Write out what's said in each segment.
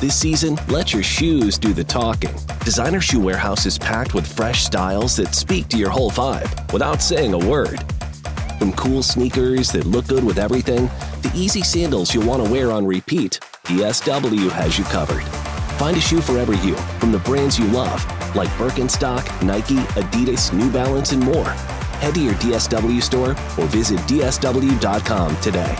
This season, let your shoes do the talking. Designer Shoe Warehouse is packed with fresh styles that speak to your whole vibe without saying a word. From cool sneakers that look good with everything, to easy sandals you'll want to wear on repeat, DSW has you covered. Find a shoe for every you from the brands you love, like Birkenstock, Nike, Adidas, New Balance, and more. Head to your DSW store or visit dsw.com today.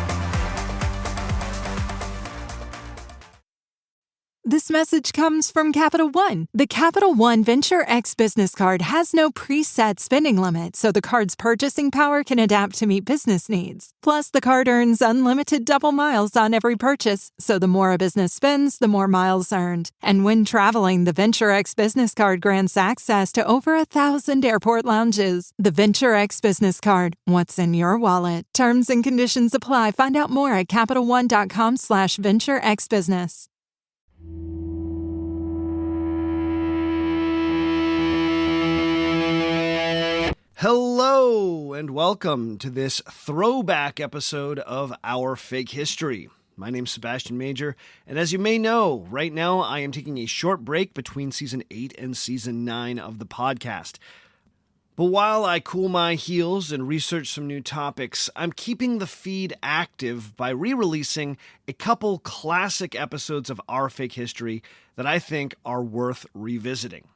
This message comes from Capital One. The Capital One Venture X business card has no preset spending limit, so the card's purchasing power can adapt to meet business needs. Plus, the card earns unlimited double miles on every purchase, so the more a business spends, the more miles earned. And when traveling, the Venture X business card grants access to over 1,000 airport lounges. The Venture X business card. What's in your wallet? Terms and conditions apply. Find out more at CapitalOne.com/VentureXBusiness. Hello, and welcome to this throwback episode of Our Fake History. My name's Sebastian Major, and as you may know, right now I am taking a short break between Season 8 and Season 9 of the podcast. But while I cool my heels and research some new topics, I'm keeping the feed active by re-releasing a couple classic episodes of Our Fake History that I think are worth revisiting.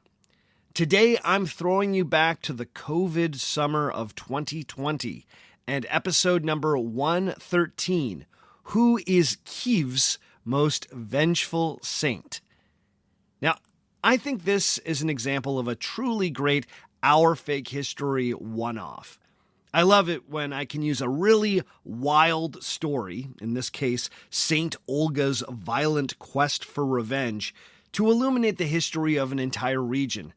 Today, I'm throwing you back to the COVID summer of 2020 and episode number 113, Who is Kyiv's Most Vengeful Saint? Now, I think this is an example of a truly great Our Fake History one-off. I love it when I can use a really wild story, in this case, Saint Olga's violent quest for revenge, to illuminate the history of an entire region.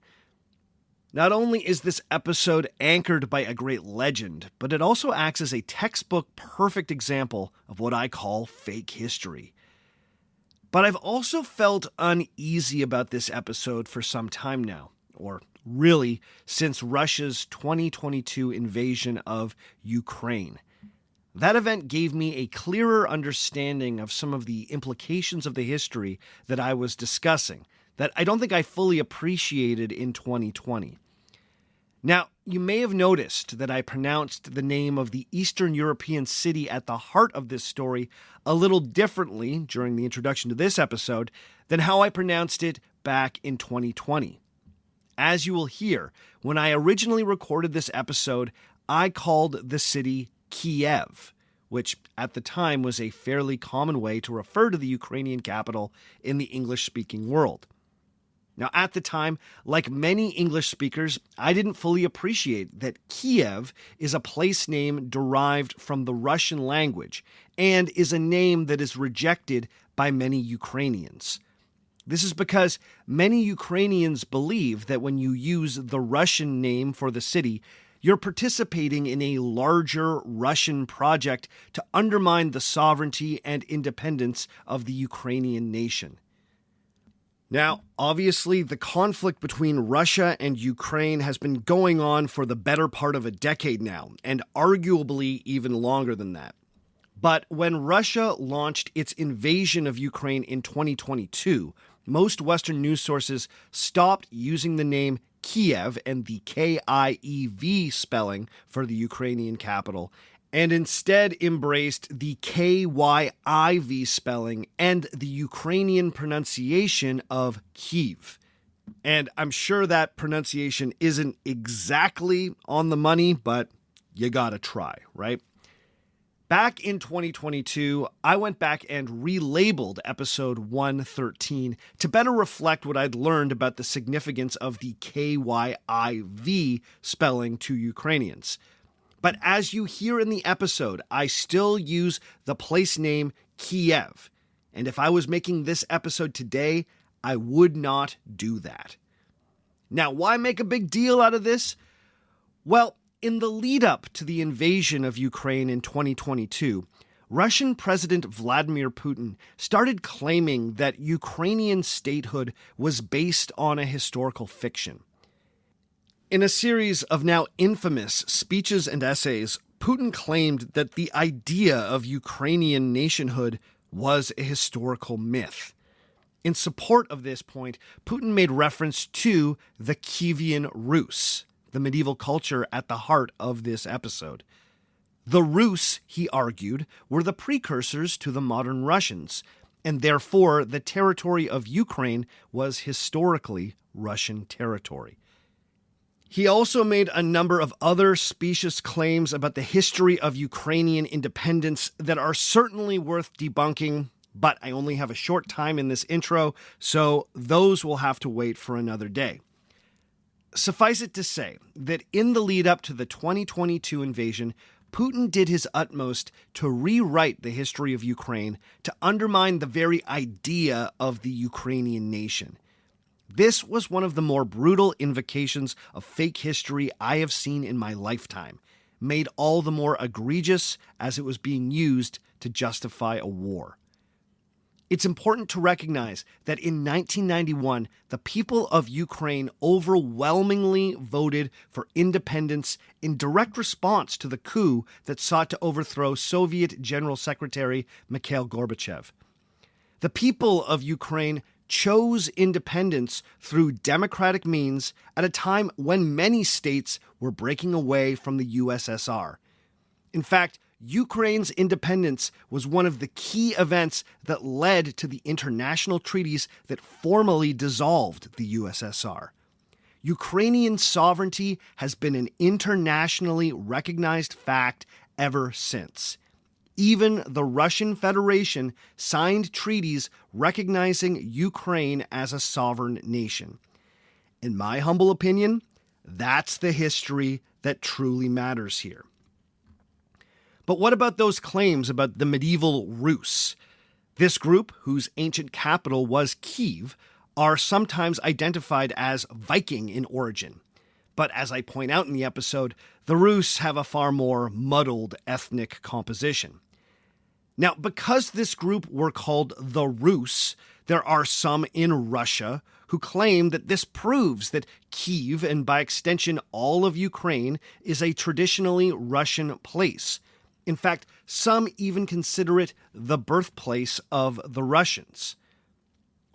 Not only is this episode anchored by a great legend, but it also acts as a textbook perfect example of what I call fake history. But I've also felt uneasy about this episode for some time now, or really since Russia's 2022 invasion of Ukraine. That event gave me a clearer understanding of some of the implications of the history that I was discussing, that I don't think I fully appreciated in 2020. Now, you may have noticed that I pronounced the name of the Eastern European city at the heart of this story a little differently during the introduction to this episode than how I pronounced it back in 2020. As you will hear, when I originally recorded this episode, I called the city Kiev, which at the time was a fairly common way to refer to the Ukrainian capital in the English-speaking world. Now, at the time, like many English speakers, I didn't fully appreciate that Kiev is a place name derived from the Russian language and is a name that is rejected by many Ukrainians. This is because many Ukrainians believe that when you use the Russian name for the city, you're participating in a larger Russian project to undermine the sovereignty and independence of the Ukrainian nation. Now, obviously, the conflict between Russia and Ukraine has been going on for the better part of a decade now, and arguably even longer than that. But when Russia launched its invasion of Ukraine in 2022, most Western news sources stopped using the name Kiev and the K-I-E-V spelling for the Ukrainian capital, and instead embraced the K-Y-I-V spelling and the Ukrainian pronunciation of Kyiv. And I'm sure that pronunciation isn't exactly on the money, but you gotta try, right? Back in 2022, I went back and relabeled episode 113 to better reflect what I'd learned about the significance of the K-Y-I-V spelling to Ukrainians. But as you hear in the episode, I still use the place name Kiev. And if I was making this episode today, I would not do that. Now, why make a big deal out of this? Well, in the lead up to the invasion of Ukraine in 2022, Russian President Vladimir Putin started claiming that Ukrainian statehood was based on a historical fiction. In a series of now infamous speeches and essays, Putin claimed that the idea of Ukrainian nationhood was a historical myth. In support of this point, Putin made reference to the Kievan Rus, the medieval culture at the heart of this episode. The Rus, he argued, were the precursors to the modern Russians, and therefore the territory of Ukraine was historically Russian territory. He also made a number of other specious claims about the history of Ukrainian independence that are certainly worth debunking, but I only have a short time in this intro, so those will have to wait for another day. Suffice it to say that in the lead up to the 2022 invasion, Putin did his utmost to rewrite the history of Ukraine to undermine the very idea of the Ukrainian nation. This was one of the more brutal invocations of fake history I have seen in my lifetime, made all the more egregious as it was being used to justify a war. It's important to recognize that in 1991, the people of Ukraine overwhelmingly voted for independence in direct response to the coup that sought to overthrow Soviet General Secretary Mikhail Gorbachev. The people of Ukraine chose independence through democratic means at a time when many states were breaking away from the USSR. In fact, Ukraine's independence was one of the key events that led to the international treaties that formally dissolved the USSR. Ukrainian sovereignty has been an internationally recognized fact ever since. Even the Russian Federation signed treaties recognizing Ukraine as a sovereign nation. In my humble opinion, that's the history that truly matters here. But what about those claims about the medieval Rus? This group, whose ancient capital was Kyiv, are sometimes identified as Viking in origin. But as I point out in the episode, the Rus have a far more muddled ethnic composition. Now, because this group were called the Rus, there are some in Russia who claim that this proves that Kyiv, and by extension all of Ukraine, is a traditionally Russian place. In fact, some even consider it the birthplace of the Russians.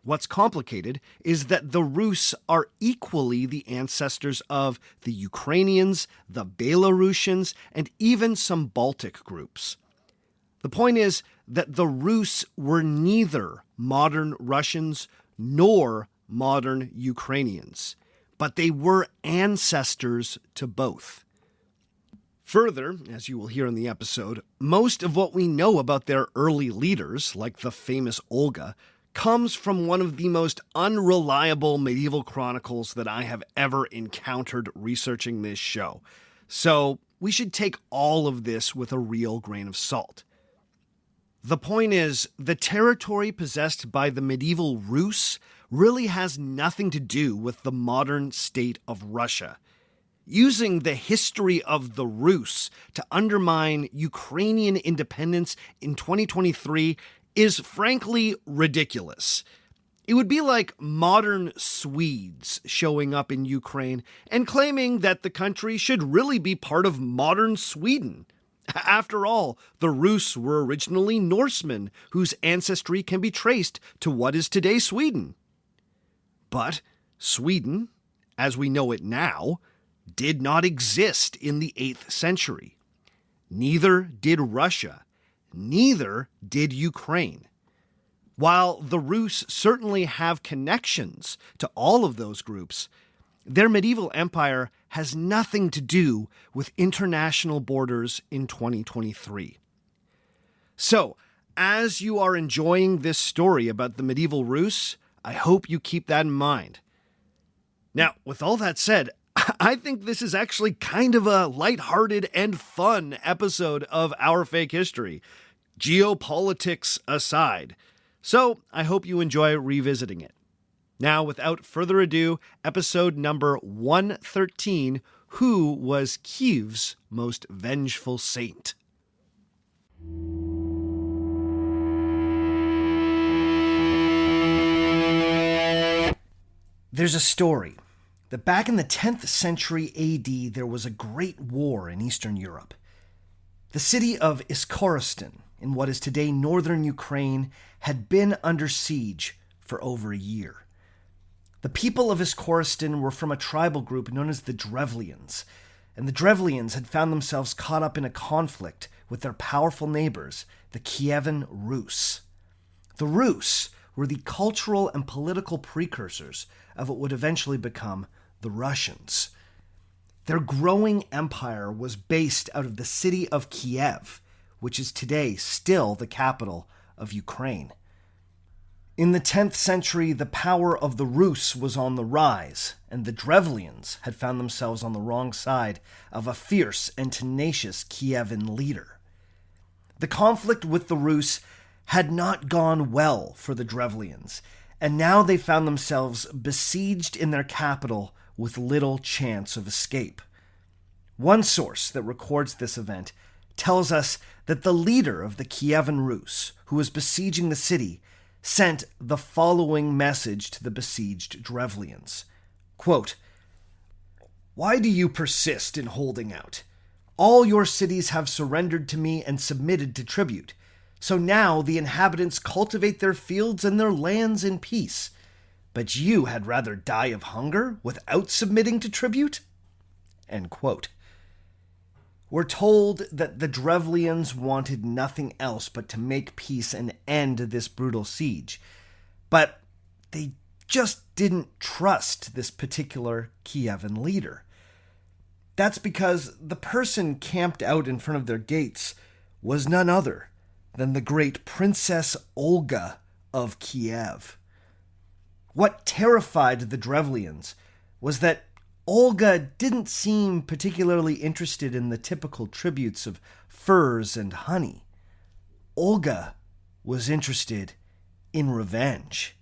What's complicated is that the Rus are equally the ancestors of the Ukrainians, the Belarusians, and even some Baltic groups. The point is that the Rus were neither modern Russians nor modern Ukrainians, but they were ancestors to both. Further, as you will hear in the episode, most of what we know about their early leaders, like the famous Olga, comes from one of the most unreliable medieval chronicles that I have ever encountered researching this show. So we should take all of this with a real grain of salt. The point is, the territory possessed by the medieval Rus really has nothing to do with the modern state of Russia. Using the history of the Rus to undermine Ukrainian independence in 2023 is frankly ridiculous. It would be like modern Swedes showing up in Ukraine and claiming that the country should really be part of modern Sweden. After all, the Rus were originally Norsemen whose ancestry can be traced to what is today Sweden. But Sweden, as we know it now, did not exist in the 8th century. Neither did Russia. Neither did Ukraine. While the Rus certainly have connections to all of those groups, their medieval empire has nothing to do with international borders in 2023. So, as you are enjoying this story about the medieval Rus, I hope you keep that in mind. Now, with all that said, I think this is actually kind of a lighthearted and fun episode of Our Fake History, geopolitics aside. So I hope you enjoy revisiting it. Now, without further ado, episode number 113, Who was Kyiv's most vengeful saint? There's a story that back in the 10th century AD, there was a great war in Eastern Europe. The city of Iskoristan, in what is today northern Ukraine, had been under siege for over a year. The people of Iskoristan were from a tribal group known as the Drevlians, and the Drevlians had found themselves caught up in a conflict with their powerful neighbors, the Kievan Rus. The Rus were the cultural and political precursors of what would eventually become the Russians. Their growing empire was based out of the city of Kyiv, which is today still the capital of Ukraine. In the 10th century, the power of the Rus was on the rise, and the Drevlians had found themselves on the wrong side of a fierce and tenacious Kievan leader. The conflict with the Rus had not gone well for the Drevlians, and now they found themselves besieged in their capital with little chance of escape. One source that records this event tells us that the leader of the Kievan Rus, who was besieging the city, sent the following message to the besieged Drevlians. Quote, "Why do you persist in holding out? All your cities have surrendered to me and submitted to tribute. So now the inhabitants cultivate their fields and their lands in peace. But you had rather die of hunger without submitting to tribute?" End quote. We're told that the Drevlians wanted nothing else but to make peace and end this brutal siege. But they just didn't trust this particular Kievan leader. That's because the person camped out in front of their gates was none other than the great Princess Olga of Kyiv. What terrified the Drevlians was that Olga didn't seem particularly interested in the typical tributes of furs and honey. Olga was interested in revenge.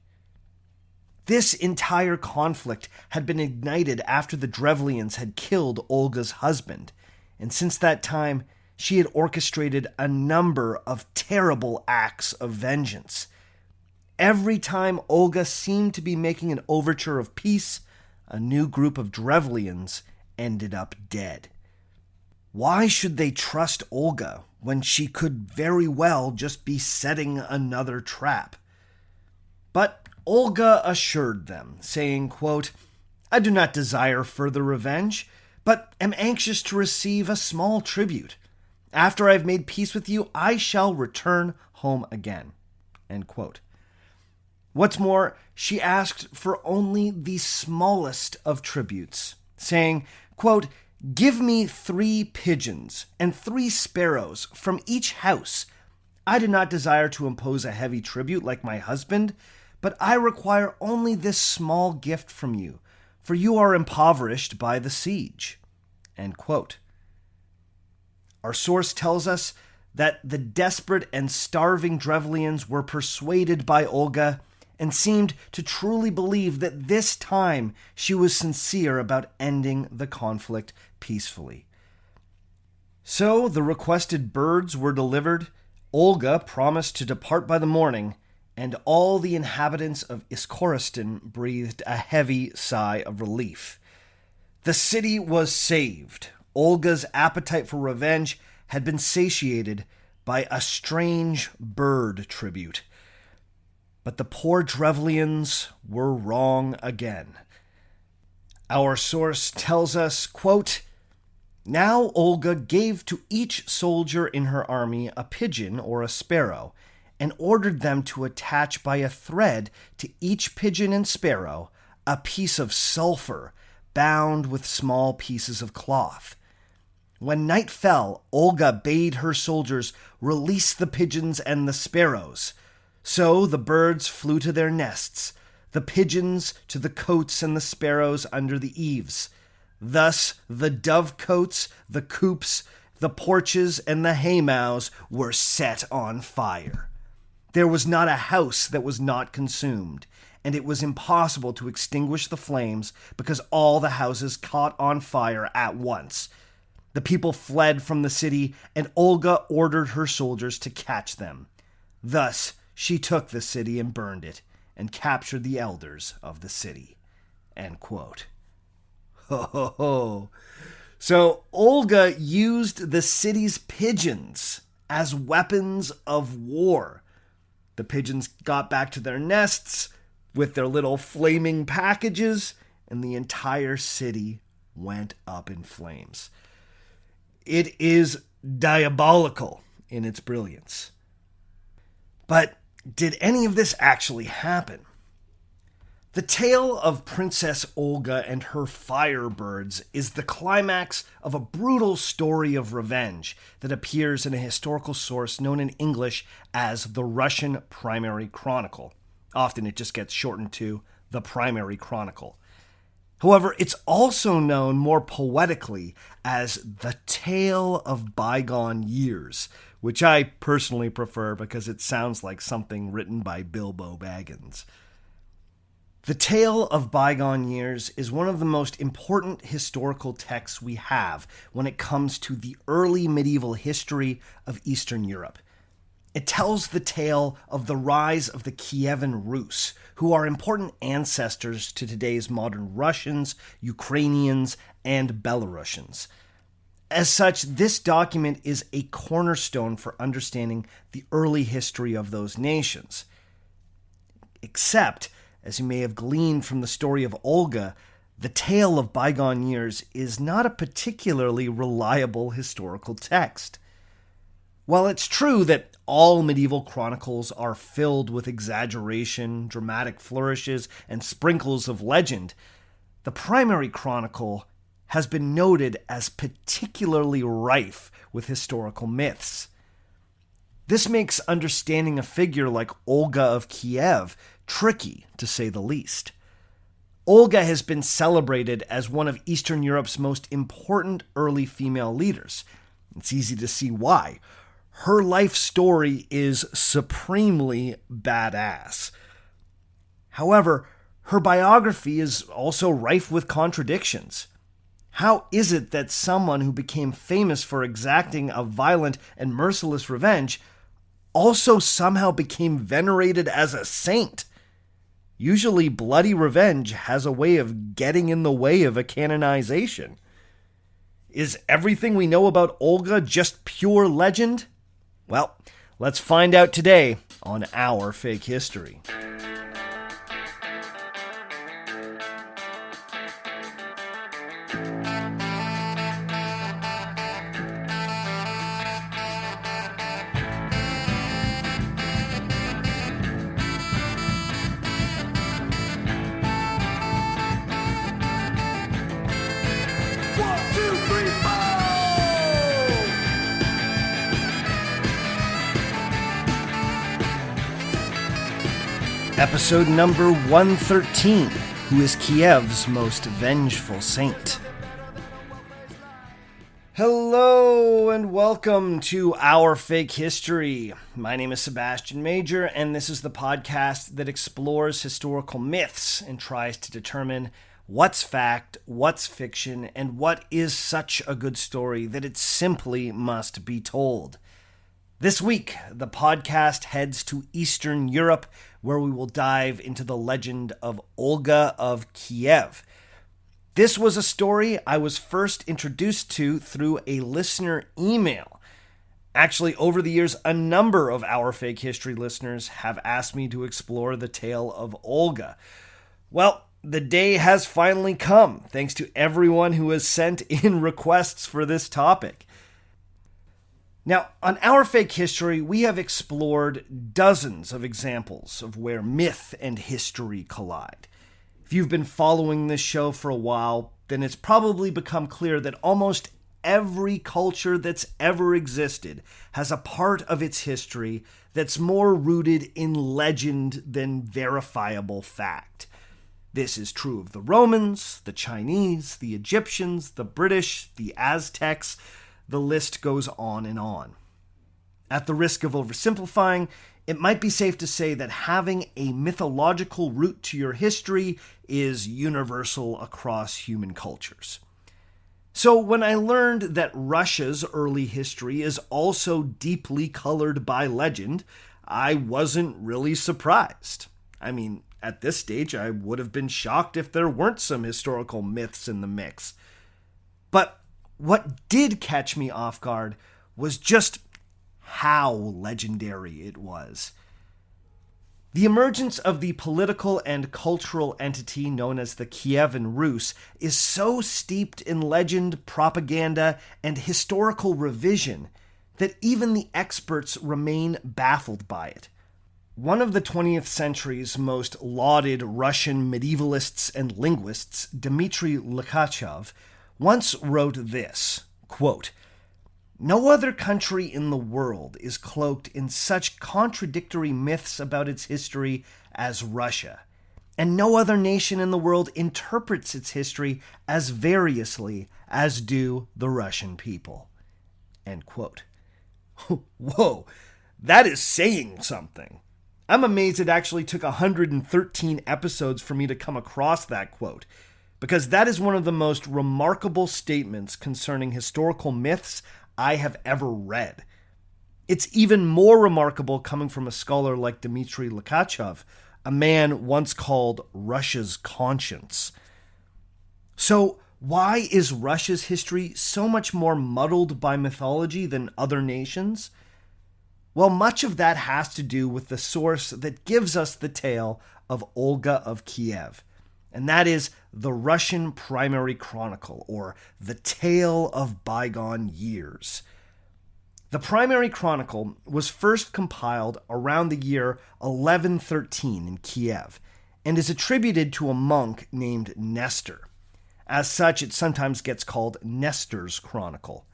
This entire conflict had been ignited after the Drevlians had killed Olga's husband, and since that time, she had orchestrated a number of terrible acts of vengeance. Every time Olga seemed to be making an overture of peace, a new group of Drevlians ended up dead. Why should they trust Olga when she could very well just be setting another trap? But Olga assured them, saying, quote, "I do not desire further revenge, but am anxious to receive a small tribute. After I have made peace with you, I shall return home again." End quote. What's more, she asked for only the smallest of tributes, saying, quote, "Give me 3 pigeons and 3 sparrows from each house. I do not desire to impose a heavy tribute like my husband, but I require only this small gift from you, for you are impoverished by the siege." End quote. Our source tells us that the desperate and starving Drevlians were persuaded by Olga and seemed to truly believe that this time she was sincere about ending the conflict peacefully. So the requested birds were delivered, Olga promised to depart by the morning, and all the inhabitants of Iskoristan breathed a heavy sigh of relief. The city was saved. Olga's appetite for revenge had been satiated by a strange bird tribute. But the poor Drevlians were wrong again. Our source tells us, quote, "Now Olga gave to each soldier in her army a pigeon or a sparrow, and ordered them to attach by a thread to each pigeon and sparrow a piece of sulfur bound with small pieces of cloth. When night fell, Olga bade her soldiers release the pigeons and the sparrows. So the birds flew to their nests, the pigeons to the cotes and the sparrows under the eaves. Thus the dovecotes, the coops, the porches, and the haymows were set on fire. There was not a house that was not consumed, and it was impossible to extinguish the flames because all the houses caught on fire at once. The people fled from the city, and Olga ordered her soldiers to catch them. Thus she took the city and burned it, and captured the elders of the city." End quote. Ho ho ho. So Olga used the city's pigeons as weapons of war. The pigeons got back to their nests, with their little flaming packages, and the entire city went up in flames. It is diabolical in its brilliance. But did any of this actually happen? The tale of Princess Olga and her firebirds is the climax of a brutal story of revenge that appears in a historical source known in English as the Russian Primary Chronicle. Often it just gets shortened to the Primary Chronicle. However, it's also known more poetically as the Tale of Bygone Years, which I personally prefer because it sounds like something written by Bilbo Baggins. The Tale of Bygone Years is one of the most important historical texts we have when it comes to the early medieval history of Eastern Europe. It tells the tale of the rise of the Kievan Rus, who are important ancestors to today's modern Russians, Ukrainians, and Belarusians. As such, this document is a cornerstone for understanding the early history of those nations. Except, as you may have gleaned from the story of Olga, the Tale of Bygone Years is not a particularly reliable historical text. While it's true that all medieval chronicles are filled with exaggeration, dramatic flourishes, and sprinkles of legend, the Primary Chronicle has been noted as particularly rife with historical myths. This makes understanding a figure like Olga of Kyiv tricky, to say the least. Olga has been celebrated as one of Eastern Europe's most important early female leaders. It's easy to see why. Her life story is supremely badass. However, her biography is also rife with contradictions. How is it that someone who became famous for exacting a violent and merciless revenge also somehow became venerated as a saint? Usually, bloody revenge has a way of getting in the way of a canonization. Is everything we know about Olga just pure legend? Well, let's find out today on Our Fake History. Episode number 113, Who is Kiev's Most Vengeful Saint? Hello and welcome to Our Fake History. My name is Sebastian Major, and this is the podcast that explores historical myths and tries to determine what's fact, what's fiction, and what is such a good story that it simply must be told. This week, the podcast heads to Eastern Europe, where we will dive into the legend of Olga of Kyiv. This was a story I was first introduced to through a listener email. Actually, over the years, a number of Our Fake History listeners have asked me to explore the tale of Olga. Well, the day has finally come, thanks to everyone who has sent in requests for this topic. Now, on Our Fake History, we have explored dozens of examples of where myth and history collide. If you've been following this show for a while, then it's probably become clear that almost every culture that's ever existed has a part of its history that's more rooted in legend than verifiable fact. This is true of the Romans, the Chinese, the Egyptians, the British, the Aztecs. The list goes on and on. At the risk of oversimplifying, it might be safe to say that having a mythological root to your history is universal across human cultures. So when I learned that Russia's early history is also deeply colored by legend, I wasn't really surprised. I mean, at this stage, I would have been shocked if there weren't some historical myths in the mix. But what did catch me off guard was just how legendary it was. The emergence of the political and cultural entity known as the Kievan Rus is so steeped in legend, propaganda, and historical revision that even the experts remain baffled by it. One of the 20th century's most lauded Russian medievalists and linguists, Dmitry Lukashov, once wrote this, quote, "No other country in the world is cloaked in such contradictory myths about its history as Russia, and no other nation in the world interprets its history as variously as do the Russian people." End quote. Whoa, that is saying something. I'm amazed it actually took 113 episodes for me to come across that quote, because that is one of the most remarkable statements concerning historical myths I have ever read. It's even more remarkable coming from a scholar like Dmitry Lukashov, a man once called Russia's conscience. So, why is Russia's history so much more muddled by mythology than other nations? Well, much of that has to do with the source that gives us the tale of Olga of Kyiv, and that is the Russian primary chronicle, or the Tale of Bygone Years. The primary chronicle was first compiled around the year 1113 in Kiev, and is attributed to a monk named Nestor. As such, it sometimes gets called Nestor's Chronicle.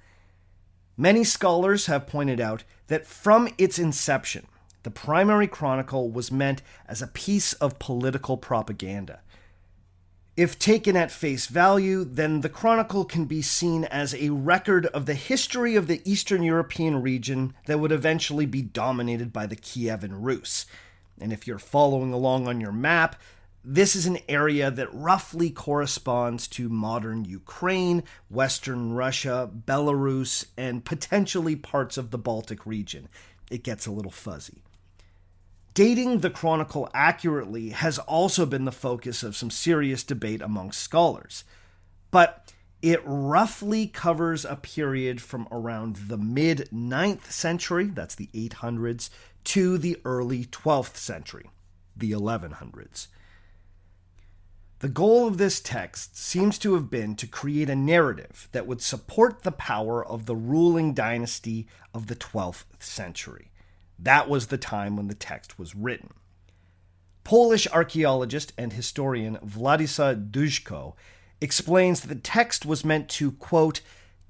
Many scholars have pointed out that from its inception, the primary chronicle was meant as a piece of political propaganda. If taken at face value, then the chronicle can be seen as a record of the history of the Eastern European region that would eventually be dominated by the Kievan Rus. And if you're following along on your map, this is an area that roughly corresponds to modern Ukraine, Western Russia, Belarus, and potentially parts of the Baltic region. It gets a little fuzzy. Dating the chronicle accurately has also been the focus of some serious debate among scholars, but it roughly covers a period from around the mid-9th century, that's the 800s, to the early 12th century, the 1100s. The goal of this text seems to have been to create a narrative that would support the power of the ruling dynasty of the 12th century. That was the time when the text was written. Polish archaeologist and historian Władysław Duszko explains that the text was meant to, quote,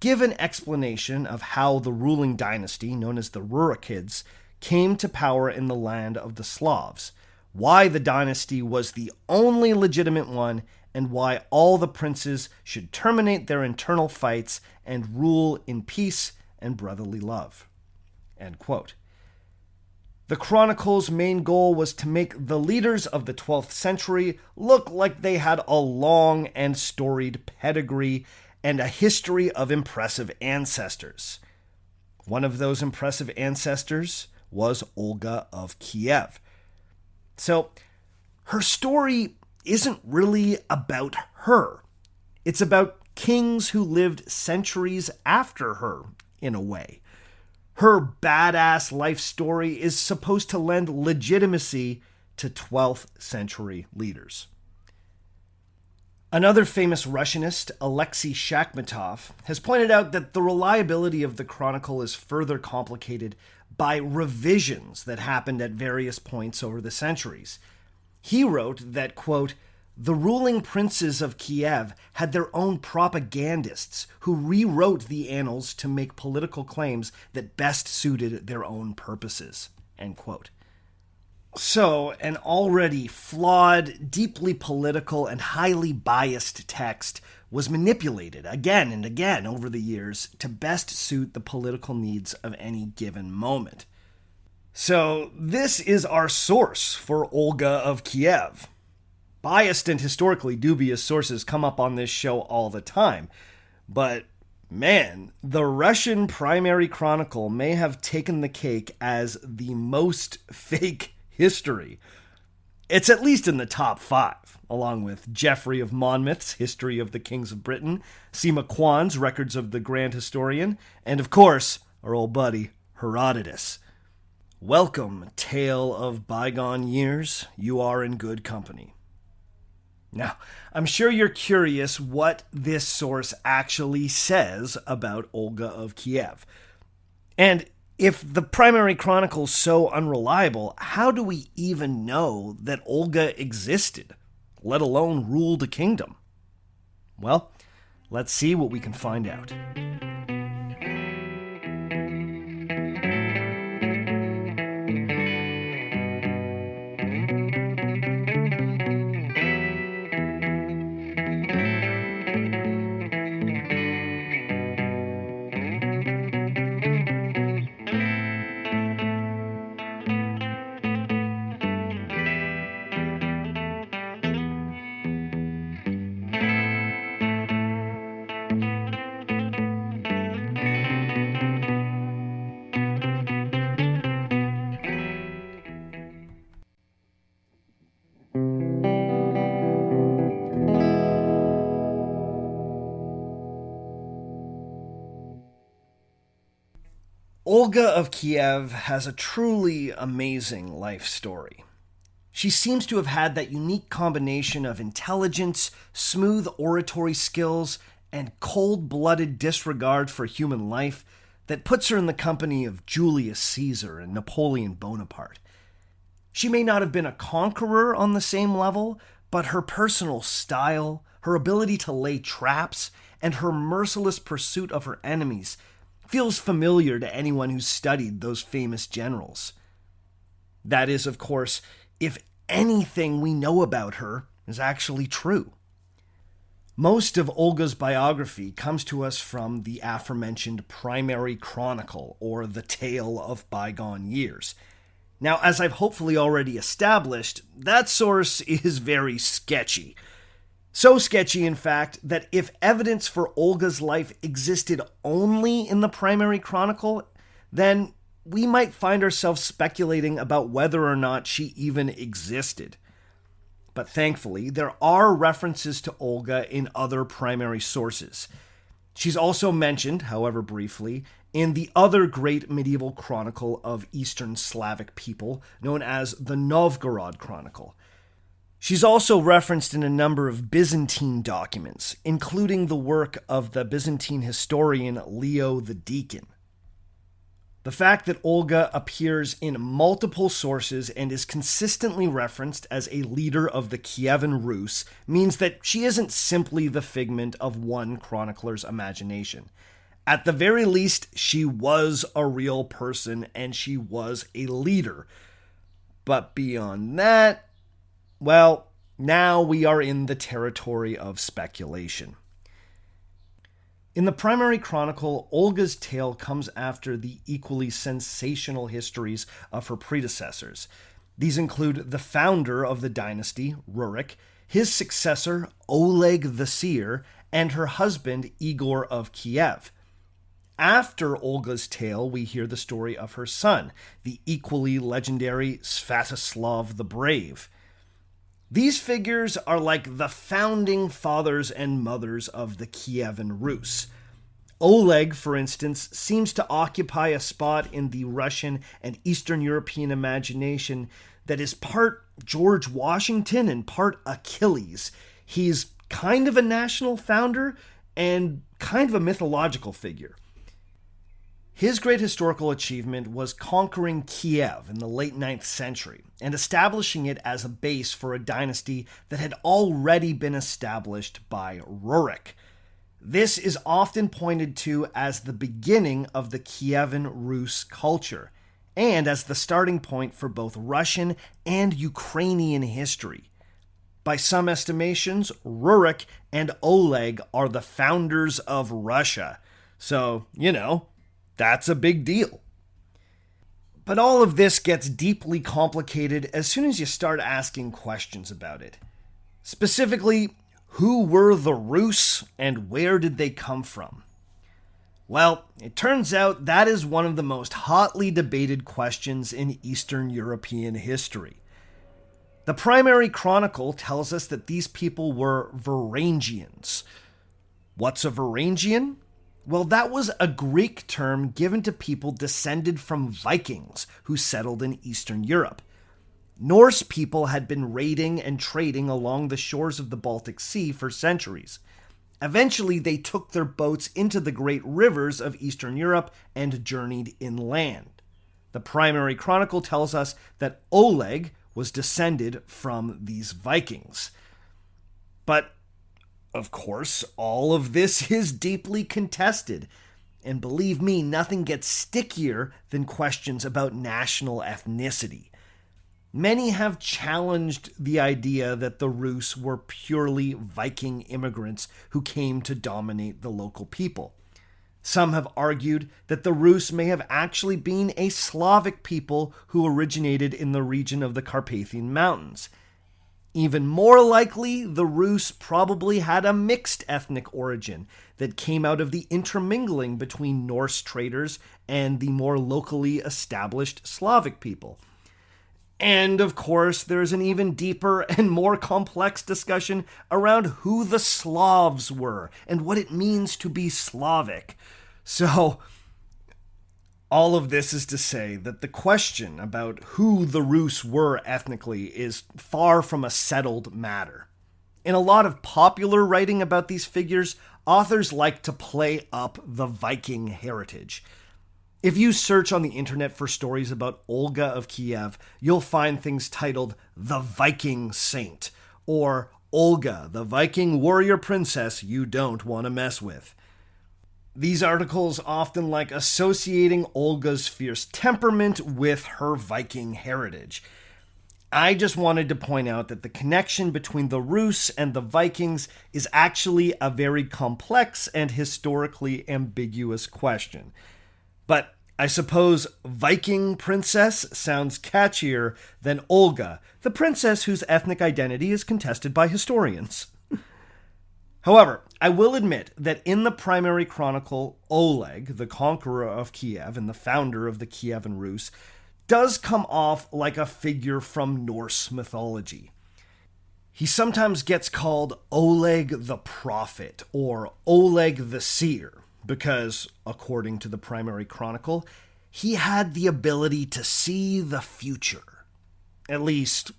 give an explanation of how the ruling dynasty, known as the Rurikids, came to power in the land of the Slavs, why the dynasty was the only legitimate one, and why all the princes should terminate their internal fights and rule in peace and brotherly love. End quote. The chronicle's main goal was to make the leaders of the 12th century look like they had a long and storied pedigree and a history of impressive ancestors. One of those impressive ancestors was Olga of Kyiv. So, her story isn't really about her. It's about kings who lived centuries after her, in a way. Her badass life story is supposed to lend legitimacy to 12th century leaders. Another famous Russianist, Alexei Shakhmatov, has pointed out that the reliability of the chronicle is further complicated by revisions that happened at various points over the centuries. He wrote that, quote, the ruling princes of Kiev had their own propagandists who rewrote the annals to make political claims that best suited their own purposes, end quote. So, an already flawed, deeply political, and highly biased text was manipulated again and again over the years to best suit the political needs of any given moment. So, this is our source for Olga of Kyiv. Biased and historically dubious sources come up on this show all the time, but man, the Russian primary chronicle may have taken the cake as the most fake history. It's at least in the top 5, along with Geoffrey of Monmouth's History of the Kings of Britain, Sima Kwan's Records of the Grand Historian, and of course, our old buddy, Herodotus. Welcome, tale of bygone years. You are in good company. Now, I'm sure you're curious what this source actually says about Olga of Kyiv. And if the primary chronicle's so unreliable, how do we even know that Olga existed, let alone ruled a kingdom? Well, let's see what we can find out. Olga of Kyiv has a truly amazing life story. She seems to have had that unique combination of intelligence, smooth oratory skills, and cold-blooded disregard for human life that puts her in the company of Julius Caesar and Napoleon Bonaparte. She may not have been a conqueror on the same level, but her personal style, her ability to lay traps, and her merciless pursuit of her enemies feels familiar to anyone who's studied those famous generals. That is, of course, if anything we know about her is actually true. Most of Olga's biography comes to us from the aforementioned primary chronicle, or the tale of bygone years. Now, as I've hopefully already established, that source is very sketchy. So sketchy, in fact, that if evidence for Olga's life existed only in the primary chronicle, then we might find ourselves speculating about whether or not she even existed. But thankfully, there are references to Olga in other primary sources. She's also mentioned, however briefly, in the other great medieval chronicle of Eastern Slavic people, known as the Novgorod Chronicle. She's also referenced in a number of Byzantine documents, including the work of the Byzantine historian Leo the Deacon. The fact that Olga appears in multiple sources and is consistently referenced as a leader of the Kievan Rus means that she isn't simply the figment of one chronicler's imagination. At the very least, she was a real person and she was a leader. But beyond that, well, now we are in the territory of speculation. In the primary chronicle, Olga's tale comes after the equally sensational histories of her predecessors. These include the founder of the dynasty, Rurik, his successor, Oleg the Seer, and her husband, Igor of Kyiv. After Olga's tale, we hear the story of her son, the equally legendary Svatoslav the Brave. These figures are like the founding fathers and mothers of the Kievan Rus. Oleg, for instance, seems to occupy a spot in the Russian and Eastern European imagination that is part George Washington and part Achilles. He's kind of a national founder and kind of a mythological figure. His great historical achievement was conquering Kiev in the late 9th century and establishing it as a base for a dynasty that had already been established by Rurik. This is often pointed to as the beginning of the Kievan Rus culture and as the starting point for both Russian and Ukrainian history. By some estimations, Rurik and Oleg are the founders of Russia. So, that's a big deal. But all of this gets deeply complicated as soon as you start asking questions about it. Specifically, who were the Rus and where did they come from? Well, it turns out that is one of the most hotly debated questions in Eastern European history. The primary chronicle tells us that these people were Varangians. What's a Varangian? Well, that was a Greek term given to people descended from Vikings who settled in Eastern Europe. Norse people had been raiding and trading along the shores of the Baltic Sea for centuries. Eventually, they took their boats into the great rivers of Eastern Europe and journeyed inland. The primary chronicle tells us that Oleg was descended from these Vikings. But, of course, all of this is deeply contested. And believe me, nothing gets stickier than questions about national ethnicity. Many have challenged the idea that the Rus were purely Viking immigrants who came to dominate the local people. Some have argued that the Rus may have actually been a Slavic people who originated in the region of the Carpathian Mountains. Even more likely, the Rus probably had a mixed ethnic origin that came out of the intermingling between Norse traders and the more locally established Slavic people. And, of course, there's an even deeper and more complex discussion around who the Slavs were and what it means to be Slavic. So, all of this is to say that the question about who the Rus were ethnically is far from a settled matter. In a lot of popular writing about these figures, authors like to play up the Viking heritage. If you search on the internet for stories about Olga of Kyiv, you'll find things titled The Viking Saint, or Olga, the Viking warrior princess you don't want to mess with. These articles often like associating Olga's fierce temperament with her Viking heritage. I just wanted to point out that the connection between the Rus and the Vikings is actually a very complex and historically ambiguous question. But I suppose Viking princess sounds catchier than Olga, the princess whose ethnic identity is contested by historians. However, I will admit that in the primary chronicle, Oleg, the conqueror of Kiev and the founder of the Kievan Rus, does come off like a figure from Norse mythology. He sometimes gets called Oleg the Prophet or Oleg the Seer, because, according to the primary chronicle, he had the ability to see the future. At least,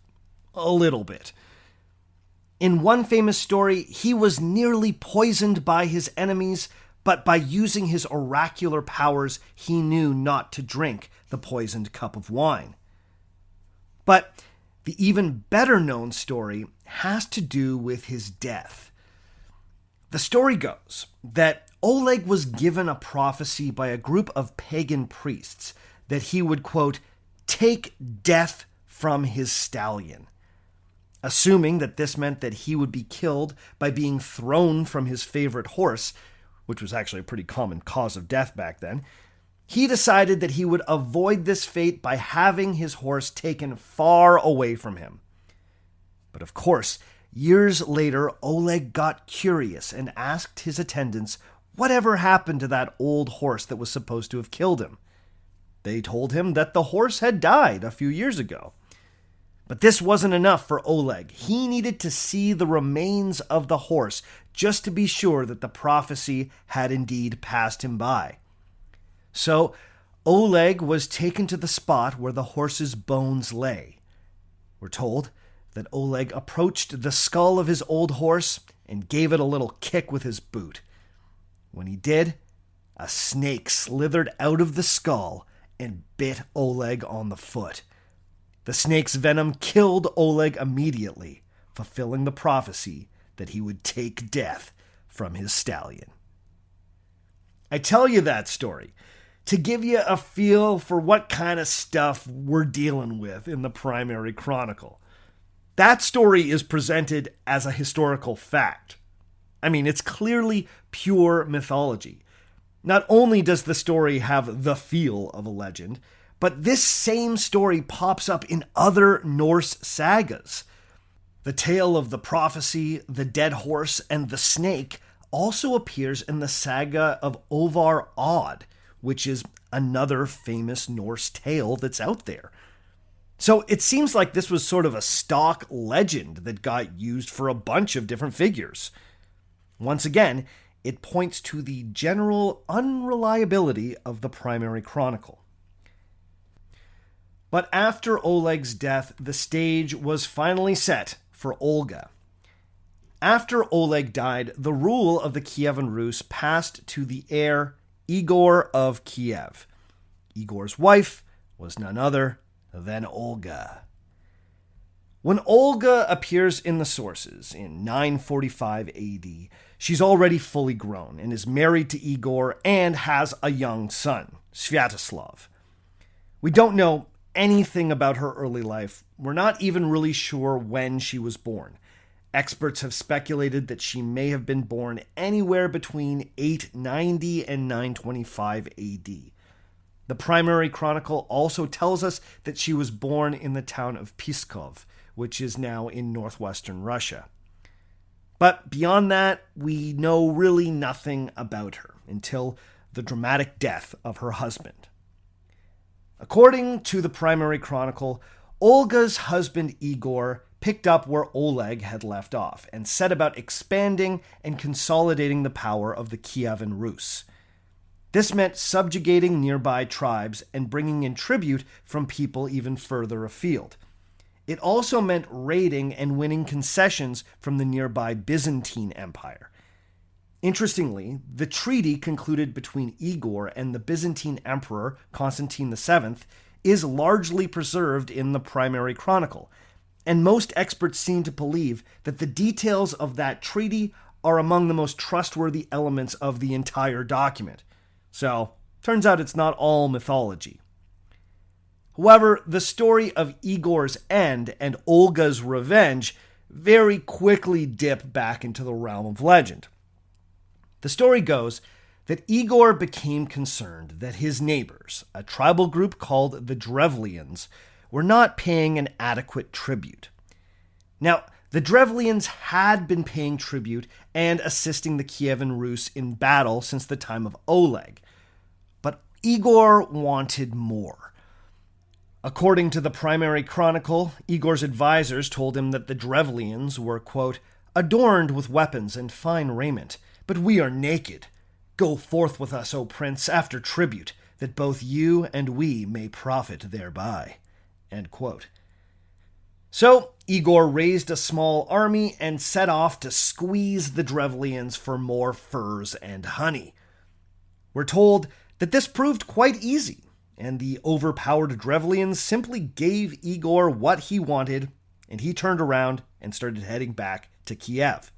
a little bit. In one famous story, he was nearly poisoned by his enemies, but by using his oracular powers, he knew not to drink the poisoned cup of wine. But the even better known story has to do with his death. The story goes that Oleg was given a prophecy by a group of pagan priests that he would, quote, take death from his stallion. Assuming that this meant that he would be killed by being thrown from his favorite horse, which was actually a pretty common cause of death back then, he decided that he would avoid this fate by having his horse taken far away from him. But of course, years later, Oleg got curious and asked his attendants whatever happened to that old horse that was supposed to have killed him. They told him that the horse had died a few years ago. But this wasn't enough for Oleg. He needed to see the remains of the horse just to be sure that the prophecy had indeed passed him by. So Oleg was taken to the spot where the horse's bones lay. We're told that Oleg approached the skull of his old horse and gave it a little kick with his boot. When he did, a snake slithered out of the skull and bit Oleg on the foot. The snake's venom killed Oleg immediately, fulfilling the prophecy that he would take death from his stallion. I tell you that story to give you a feel for what kind of stuff we're dealing with in the primary chronicle. That story is presented as a historical fact. I mean, it's clearly pure mythology. Not only does the story have the feel of a legend, but this same story pops up in other Norse sagas. The tale of the prophecy, the dead horse, and the snake also appears in the saga of Ovar Odd, which is another famous Norse tale that's out there. So it seems like this was sort of a stock legend that got used for a bunch of different figures. Once again, it points to the general unreliability of the primary chronicle. But after Oleg's death, the stage was finally set for Olga. After Oleg died, the rule of the Kievan Rus passed to the heir Igor of Kyiv. Igor's wife was none other than Olga. When Olga appears in the sources in 945 AD, she's already fully grown and is married to Igor and has a young son, Sviatoslav. We don't know anything about her early life. We're not even really sure when she was born. Experts have speculated that she may have been born anywhere between 890 and 925 AD. The primary chronicle also tells us that she was born in the town of Pskov, which is now in northwestern Russia. But beyond that, we know really nothing about her until the dramatic death of her husband. According to the primary chronicle, Olga's husband Igor picked up where Oleg had left off and set about expanding and consolidating the power of the Kievan Rus. This meant subjugating nearby tribes and bringing in tribute from people even further afield. It also meant raiding and winning concessions from the nearby Byzantine Empire. Interestingly, the treaty concluded between Igor and the Byzantine Emperor Constantine VII is largely preserved in the primary chronicle, and most experts seem to believe that the details of that treaty are among the most trustworthy elements of the entire document. So, turns out it's not all mythology. However, the story of Igor's end and Olga's revenge very quickly dip back into the realm of legend. The story goes that Igor became concerned that his neighbors, a tribal group called the Drevlians, were not paying an adequate tribute. Now, the Drevlians had been paying tribute and assisting the Kievan Rus in battle since the time of Oleg, but Igor wanted more. According to the primary chronicle, Igor's advisors told him that the Drevlians were, quote, adorned with weapons and fine raiment, but we are naked. Go forth with us, O prince, after tribute, that both you and we may profit thereby. End quote. So, Igor raised a small army and set off to squeeze the Drevlians for more furs and honey. We're told that this proved quite easy, and the overpowered Drevlians simply gave Igor what he wanted, and he turned around and started heading back to Kiev.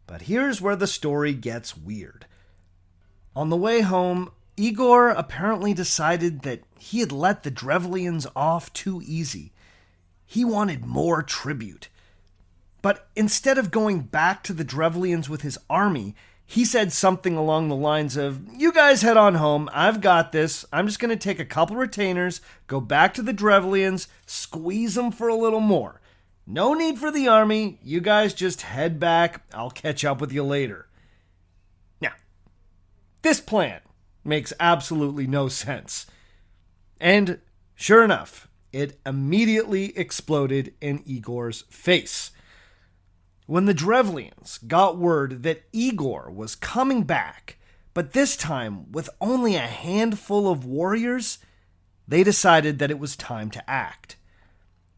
But here's where the story gets weird. On the way home, Igor apparently decided that he had let the Drevlians off too easy. He wanted more tribute. But instead of going back to the Drevlians with his army, he said something along the lines of, you guys head on home, I've got this, I'm just going to take a couple retainers, go back to the Drevlians, squeeze them for a little more. No need for the army, you guys just head back, I'll catch up with you later. Now, this plan makes absolutely no sense. And sure enough, it immediately exploded in Igor's face. When the Drevlians got word that Igor was coming back, but this time with only a handful of warriors, they decided that it was time to act.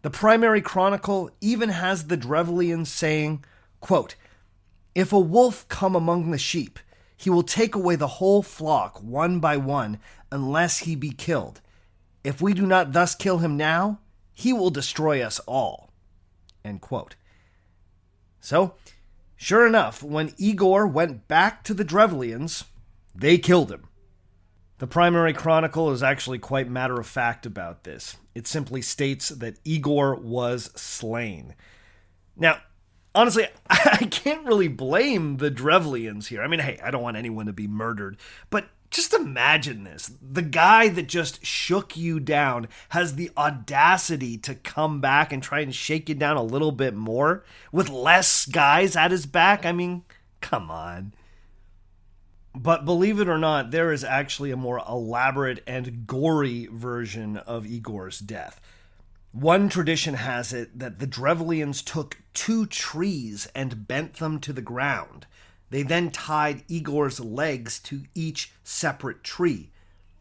The primary chronicle even has the Drevlians saying, quote, if a wolf come among the sheep, he will take away the whole flock one by one unless he be killed. If we do not thus kill him now, he will destroy us all. End quote. So, sure enough, when Igor went back to the Drevlians, they killed him. The primary chronicle is actually quite matter-of-fact about this. It simply states that Igor was slain. Now, honestly, I can't really blame the Drevlians here. I mean, hey, I don't want anyone to be murdered, but just imagine this. The guy that just shook you down has the audacity to come back and try and shake you down a little bit more with less guys at his back. I mean, come on. But believe it or not, there is actually a more elaborate and gory version of Igor's death. One tradition has it that the Drevlians took 2 trees and bent them to the ground. They then tied Igor's legs to each separate tree.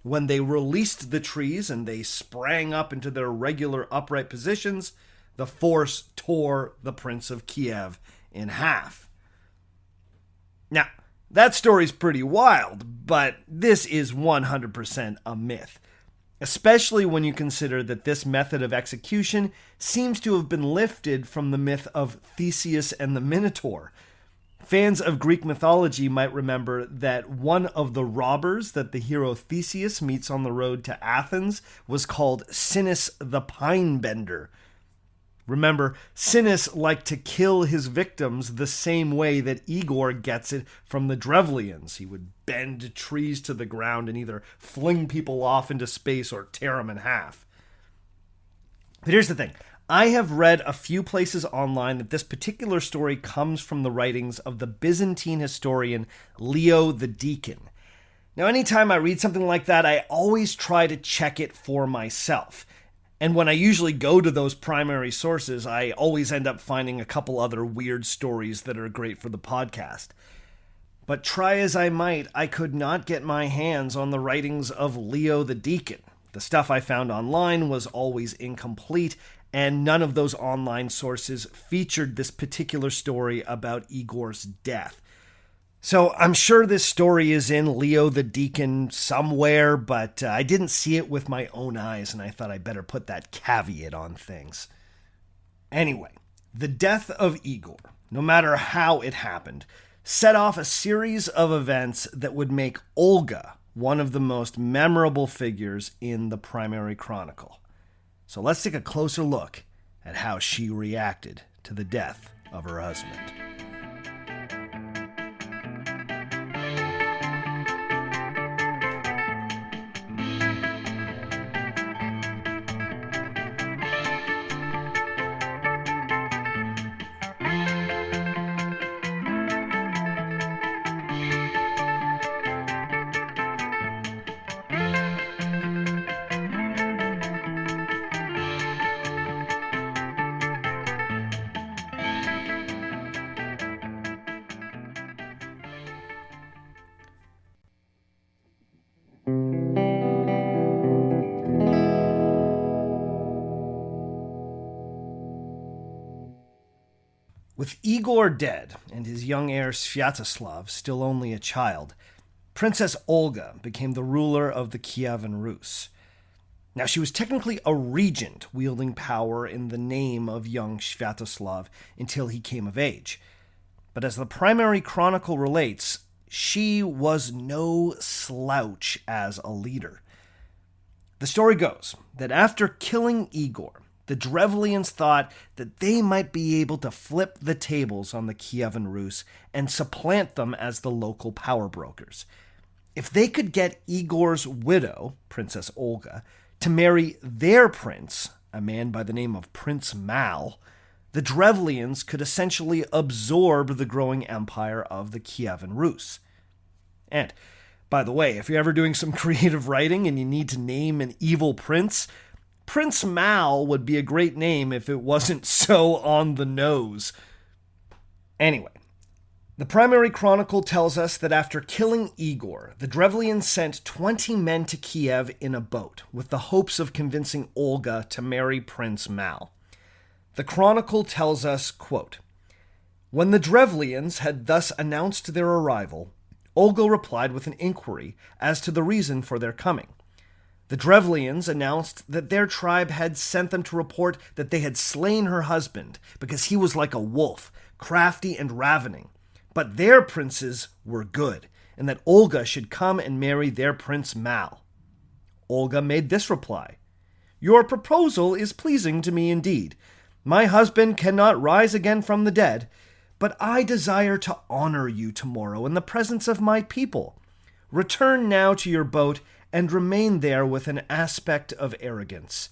When they released the trees and they sprang up into their regular upright positions, the force tore the Prince of Kiev in half. Now, that story's pretty wild, but this is 100% a myth, especially when you consider that this method of execution seems to have been lifted from the myth of Theseus and the Minotaur. Fans of Greek mythology might remember that one of the robbers that the hero Theseus meets on the road to Athens was called Sinis the Pine Bender. Remember, Sinis liked to kill his victims the same way that Igor gets it from the Drevlians. He would bend trees to the ground and either fling people off into space or tear them in half. But here's the thing. I have read a few places online that this particular story comes from the writings of the Byzantine historian Leo the Deacon. Now, anytime I read something like that, I always try to check it for myself. And when I usually go to those primary sources, I always end up finding a couple other weird stories that are great for the podcast. But try as I might, I could not get my hands on the writings of Leo the Deacon. The stuff I found online was always incomplete, and none of those online sources featured this particular story about Igor's death. So I'm sure this story is in Leo the Deacon somewhere, but I didn't see it with my own eyes, and I thought I'd better put that caveat on things. Anyway, the death of Igor, no matter how it happened, set off a series of events that would make Olga one of the most memorable figures in the primary chronicle. So let's take a closer look at how she reacted to the death of her husband. With Igor dead and his young heir Sviatoslav still only a child, Princess Olga became the ruler of the Kievan Rus. Now, she was technically a regent wielding power in the name of young Sviatoslav until he came of age. But as the primary chronicle relates, she was no slouch as a leader. The story goes that after killing Igor, the Drevlians thought that they might be able to flip the tables on the Kievan Rus and supplant them as the local power brokers. If they could get Igor's widow, Princess Olga, to marry their prince, a man by the name of Prince Mal, the Drevlians could essentially absorb the growing empire of the Kievan Rus. And, by the way, if you're ever doing some creative writing and you need to name an evil prince, Prince Mal would be a great name if it wasn't so on the nose. Anyway, the primary chronicle tells us that after killing Igor, the Drevlians sent 20 men to Kiev in a boat with the hopes of convincing Olga to marry Prince Mal. The chronicle tells us, quote, "When the Drevlians had thus announced their arrival, Olga replied with an inquiry as to the reason for their coming. The Drevlians announced that their tribe had sent them to report that they had slain her husband because he was like a wolf, crafty and ravening. But their princes were good, and that Olga should come and marry their Prince Mal. Olga made this reply, 'Your proposal is pleasing to me indeed. My husband cannot rise again from the dead, but I desire to honor you tomorrow in the presence of my people. Return now to your boat and remain there with an aspect of arrogance.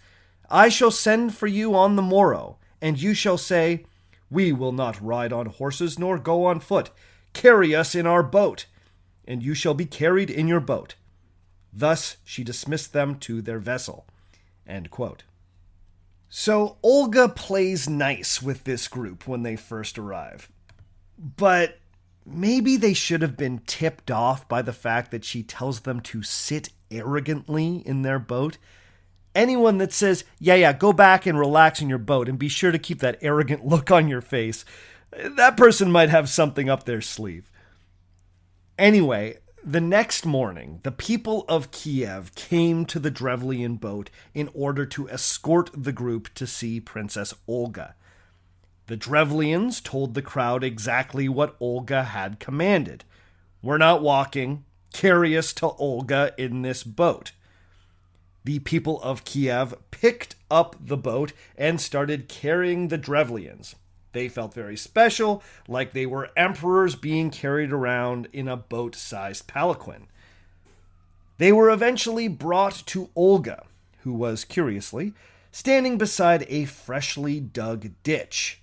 I shall send for you on the morrow, and you shall say, "We will not ride on horses nor go on foot. Carry us in our boat," and you shall be carried in your boat. Thus she dismissed them to their vessel. End quote. So Olga plays nice with this group when they first arrive. But maybe they should have been tipped off by the fact that she tells them to sit arrogantly in their boat. Anyone that says, yeah, go back and relax in your boat and be sure to keep that arrogant look on your face, that person might have something up their sleeve. Anyway, the next morning, the people of Kyiv came to the Drevlian boat in order to escort the group to see Princess Olga. The Drevlians told the crowd exactly what Olga had commanded. "We're not walking. Carry us to Olga in this boat." The people of Kyiv picked up the boat and started carrying the Drevlians. They felt very special, like they were emperors being carried around in a boat-sized palanquin. They were eventually brought to Olga, who was, curiously, standing beside a freshly dug ditch.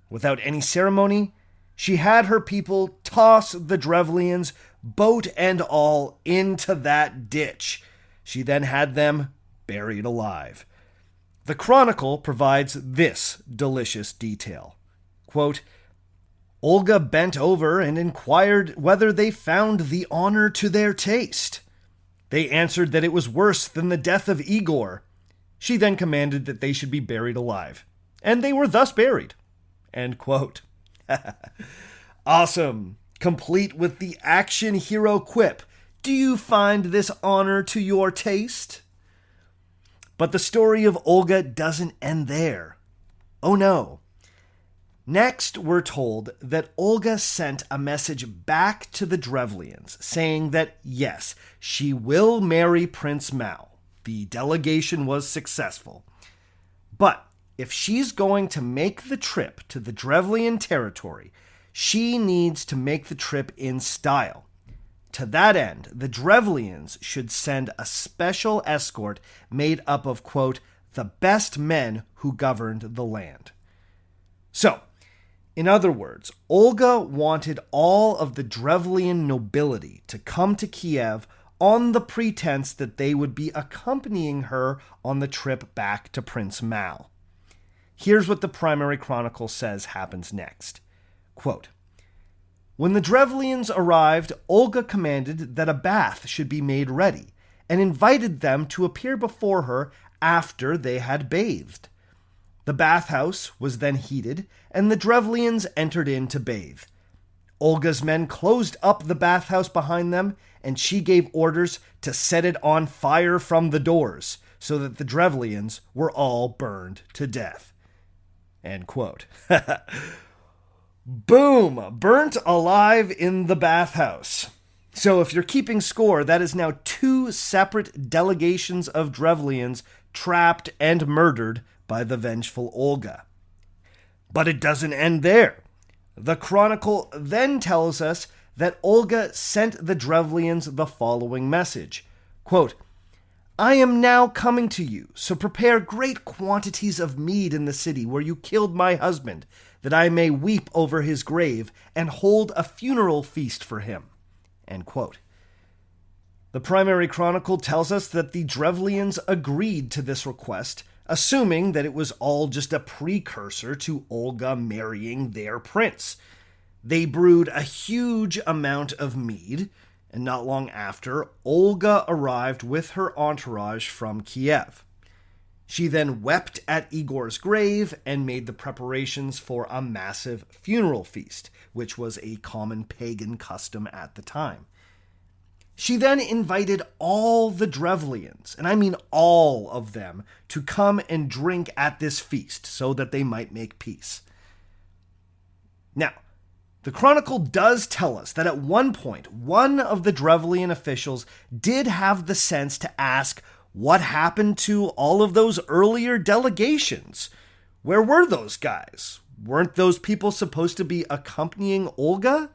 Without any ceremony, she had her people toss the Drevlians, boat and all, into that ditch. She then had them buried alive. The Chronicle provides this delicious detail. Quote, "Olga bent over and inquired whether they found the honor to their taste. They answered that it was worse than the death of Igor. She then commanded that they should be buried alive, and they were thus buried." End quote. Awesome. Complete with the action hero quip. Do you find this honor to your taste? But the story of Olga doesn't end there. Oh no. Next, we're told that Olga sent a message back to the Drevlians saying that, yes, she will marry Prince Mao. The delegation was successful. But if she's going to make the trip to the Drevlian territory, she needs to make the trip in style. To that end, the Drevlians should send a special escort made up of, quote, "the best men who governed the land." So, in other words, Olga wanted all of the Drevlian nobility to come to Kyiv on the pretense that they would be accompanying her on the trip back to Prince Mao. Here's what the primary chronicle says happens next. Quote, "When the Drevlians arrived, Olga commanded that a bath should be made ready, and invited them to appear before her after they had bathed. The bathhouse was then heated, and the Drevlians entered in to bathe. Olga's men closed up the bathhouse behind them, and she gave orders to set it on fire from the doors, so that the Drevlians were all burned to death." End quote. Boom! Burnt alive in the bathhouse. So if you're keeping score, that is now 2 separate delegations of Drevlians trapped and murdered by the vengeful Olga. But it doesn't end there. The Chronicle then tells us that Olga sent the Drevlians the following message. Quote, "I am now coming to you, so prepare great quantities of mead in the city where you killed my husband, that I may weep over his grave and hold a funeral feast for him." End quote. The primary chronicle tells us that the Drevlians agreed to this request, assuming that it was all just a precursor to Olga marrying their prince. They brewed a huge amount of mead, and not long after, Olga arrived with her entourage from Kyiv. She then wept at Igor's grave and made the preparations for a massive funeral feast, which was a common pagan custom at the time. She then invited all the Drevlians, and I mean all of them, to come and drink at this feast so that they might make peace. Now, the Chronicle does tell us that at one point, one of the Drevlian officials did have the sense to ask, what happened to all of those earlier delegations? Where were those guys? Weren't those people supposed to be accompanying Olga?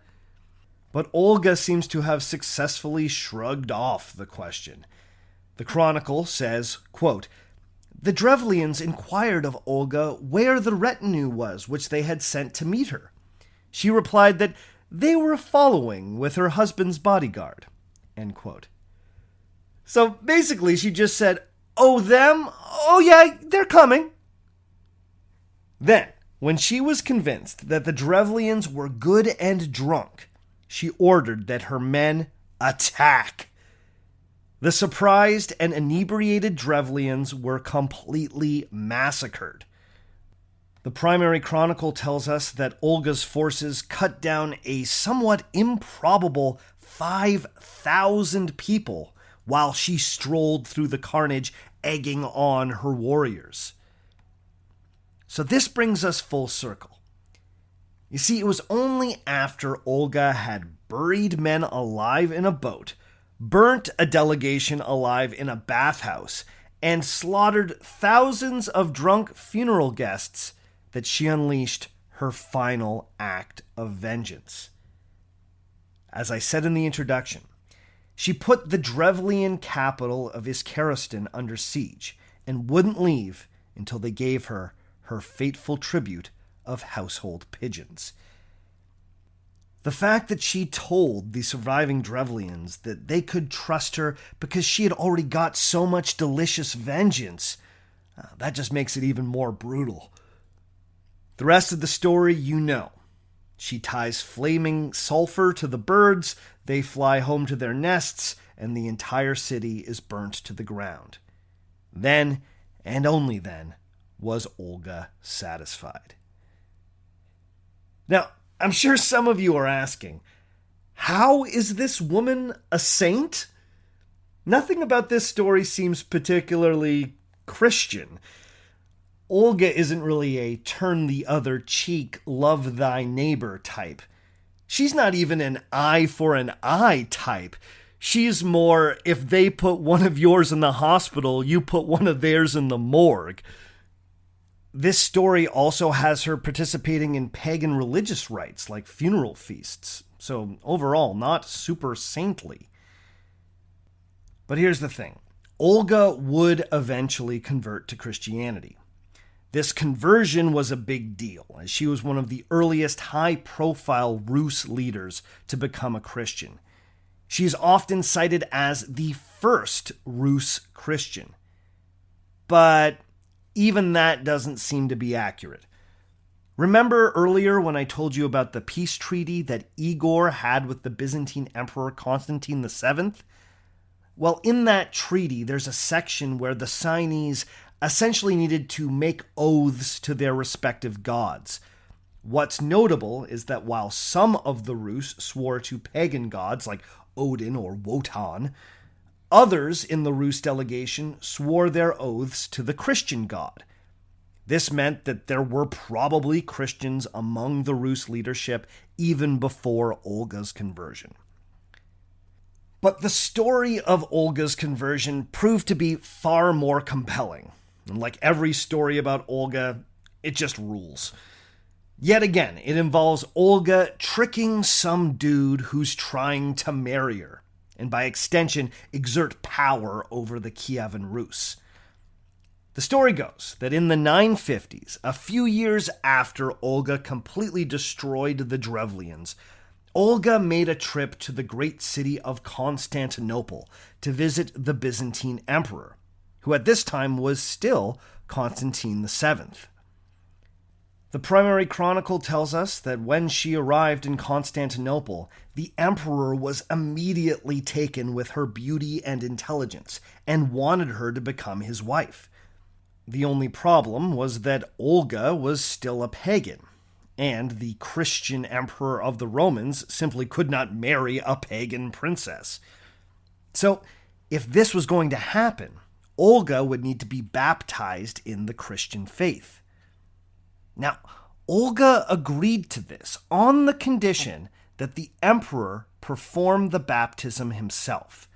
But Olga seems to have successfully shrugged off the question. The Chronicle says, quote, "The Drevlians inquired of Olga where the retinue was which they had sent to meet her. She replied that they were following with her husband's bodyguard." End quote. So basically she just said, "Oh, them? Oh yeah, they're coming." Then, when she was convinced that the Drevlians were good and drunk, she ordered that her men attack. The surprised and inebriated Drevlians were completely massacred. The primary chronicle tells us that Olga's forces cut down a somewhat improbable 5,000 people while she strolled through the carnage, egging on her warriors. So this brings us full circle. You see, it was only after Olga had buried men alive in a boat, burnt a delegation alive in a bathhouse, and slaughtered thousands of drunk funeral guests that she unleashed her final act of vengeance. As I said in the introduction, she put the Drevlian capital of Iskaristan under siege and wouldn't leave until they gave her fateful tribute of household pigeons. The fact that she told the surviving Drevlians that they could trust her because she had already got so much delicious vengeance, that just makes it even more brutal. The rest of the story you know. She ties flaming sulfur to the birds, they fly home to their nests, and the entire city is burnt to the ground. Then, and only then, was Olga satisfied. Now, I'm sure some of you are asking, how is this woman a saint? Nothing about this story seems particularly Christian. Olga isn't really a turn the other cheek, love thy neighbor type. She's not even an eye for an eye type. She's more, if they put one of yours in the hospital, you put one of theirs in the morgue. This story also has her participating in pagan religious rites like funeral feasts, so overall not super saintly. But here's the thing. Olga would eventually convert to Christianity. This conversion was a big deal, as she was one of the earliest high-profile Rus leaders to become a Christian. She is often cited as the first Rus Christian. But even that doesn't seem to be accurate. Remember earlier when I told you about the peace treaty that Igor had with the Byzantine Emperor Constantine VII? Well, in that treaty, there's a section where the signees essentially needed to make oaths to their respective gods. What's notable is that while some of the Rus swore to pagan gods like Odin or Wotan, others in the Rus delegation swore their oaths to the Christian god. This meant that there were probably Christians among the Rus leadership even before Olga's conversion. But the story of Olga's conversion proved to be far more compelling. And like every story about Olga, it just rules. Yet again, it involves Olga tricking some dude who's trying to marry her, and by extension, exert power over the Kievan Rus. The story goes that in the 950s, a few years after Olga completely destroyed the Drevlians, Olga made a trip to the great city of Constantinople to visit the Byzantine emperor, who at this time was still Constantine VII. The primary chronicle tells us that when she arrived in Constantinople, the emperor was immediately taken with her beauty and intelligence and wanted her to become his wife. The only problem was that Olga was still a pagan, and the Christian emperor of the Romans simply could not marry a pagan princess. So, if this was going to happen, Olga would need to be baptized in the Christian faith. Now, Olga agreed to this on the condition that the emperor perform the baptism himself.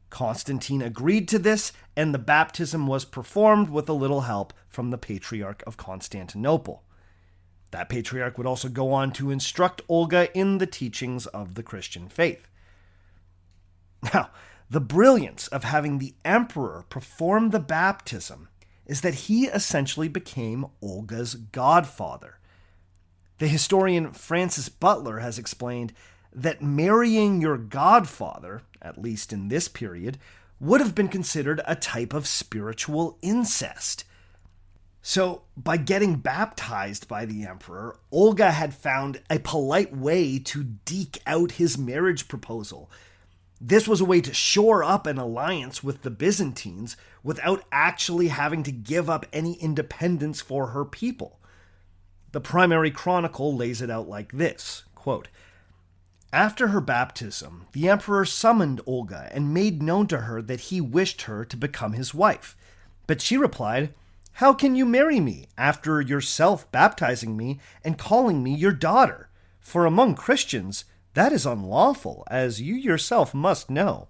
Constantine agreed to this, and the baptism was performed with a little help from the Patriarch of Constantinople. That patriarch would also go on to instruct Olga in the teachings of the Christian faith. Now, the brilliance of having the emperor perform the baptism is that he essentially became Olga's godfather. The historian Francis Butler has explained that marrying your godfather, at least in this period, would have been considered a type of spiritual incest. So, by getting baptized by the emperor, Olga had found a polite way to deke out his marriage proposal. This was a way to shore up an alliance with the Byzantines without actually having to give up any independence for her people. The primary chronicle lays it out like this, quote, "After her baptism, the emperor summoned Olga and made known to her that he wished her to become his wife. But she replied, 'How can you marry me after yourself baptizing me and calling me your daughter? For among Christians, that is unlawful, as you yourself must know.'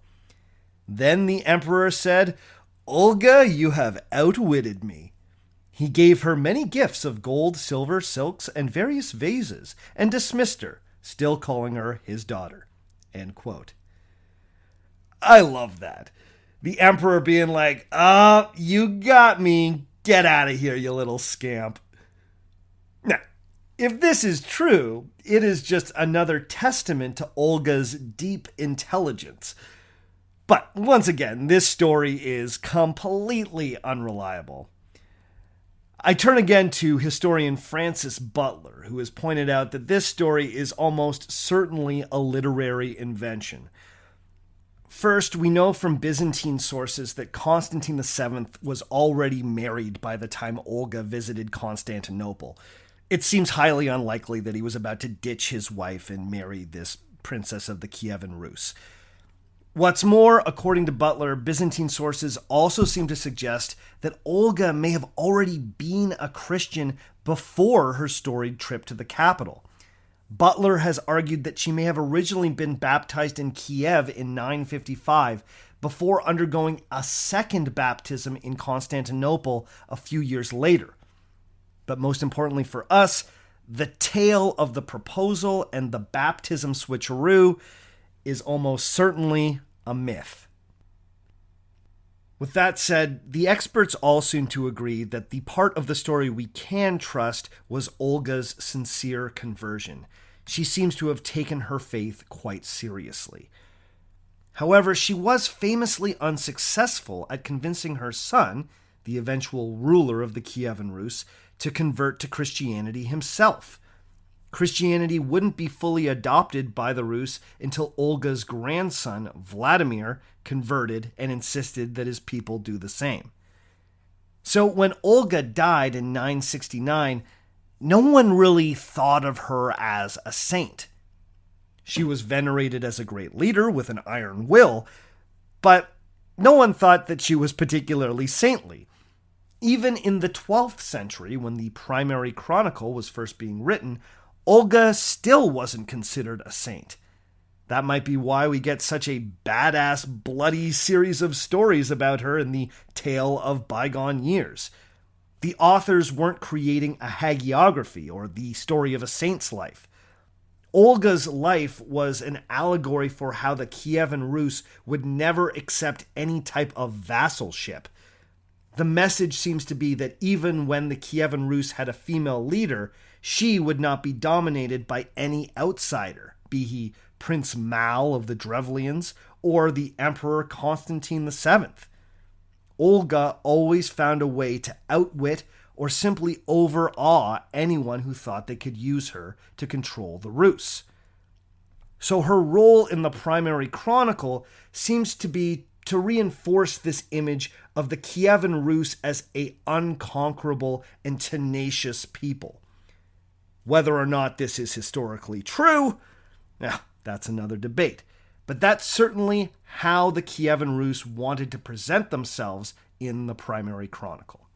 Then the emperor said, 'Olga, you have outwitted me.' He gave her many gifts of gold, silver, silks, and various vases, and dismissed her, still calling her his daughter." End quote. I love that. The emperor being like, you got me. Get out of here, you little scamp. Now, if this is true, it is just another testament to Olga's deep intelligence. But once again, this story is completely unreliable. I turn again to historian Francis Butler, who has pointed out that this story is almost certainly a literary invention. First, we know from Byzantine sources that Constantine VII was already married by the time Olga visited Constantinople. It seems highly unlikely that he was about to ditch his wife and marry this princess of the Kievan Rus. What's more, according to Butler, Byzantine sources also seem to suggest that Olga may have already been a Christian before her storied trip to the capital. Butler has argued that she may have originally been baptized in Kiev in 955 before undergoing a second baptism in Constantinople a few years later. But most importantly for us, the tale of the proposal and the baptism switcheroo is almost certainly a myth. With that said, the experts all seem to agree that the part of the story we can trust was Olga's sincere conversion. She seems to have taken her faith quite seriously. However, she was famously unsuccessful at convincing her son, the eventual ruler of the Kievan Rus, to convert to Christianity himself. Christianity wouldn't be fully adopted by the Rus until Olga's grandson, Vladimir, converted and insisted that his people do the same. So when Olga died in 969, no one really thought of her as a saint. She was venerated as a great leader with an iron will, but no one thought that she was particularly saintly. Even in the 12th century, when the primary chronicle was first being written, Olga still wasn't considered a saint. That might be why we get such a badass, bloody series of stories about her in the Tale of Bygone Years. The authors weren't creating a hagiography or the story of a saint's life. Olga's life was an allegory for how the Kievan Rus would never accept any type of vassalship. The message seems to be that even when the Kievan Rus had a female leader, she would not be dominated by any outsider, be he Prince Mal of the Drevlians or the Emperor Constantine VII. Olga always found a way to outwit or simply overawe anyone who thought they could use her to control the Rus. So her role in the primary chronicle seems to be to reinforce this image of the Kievan Rus as an unconquerable and tenacious people. Whether or not this is historically true, that's another debate. But that's certainly how the Kievan Rus wanted to present themselves in the primary chronicle.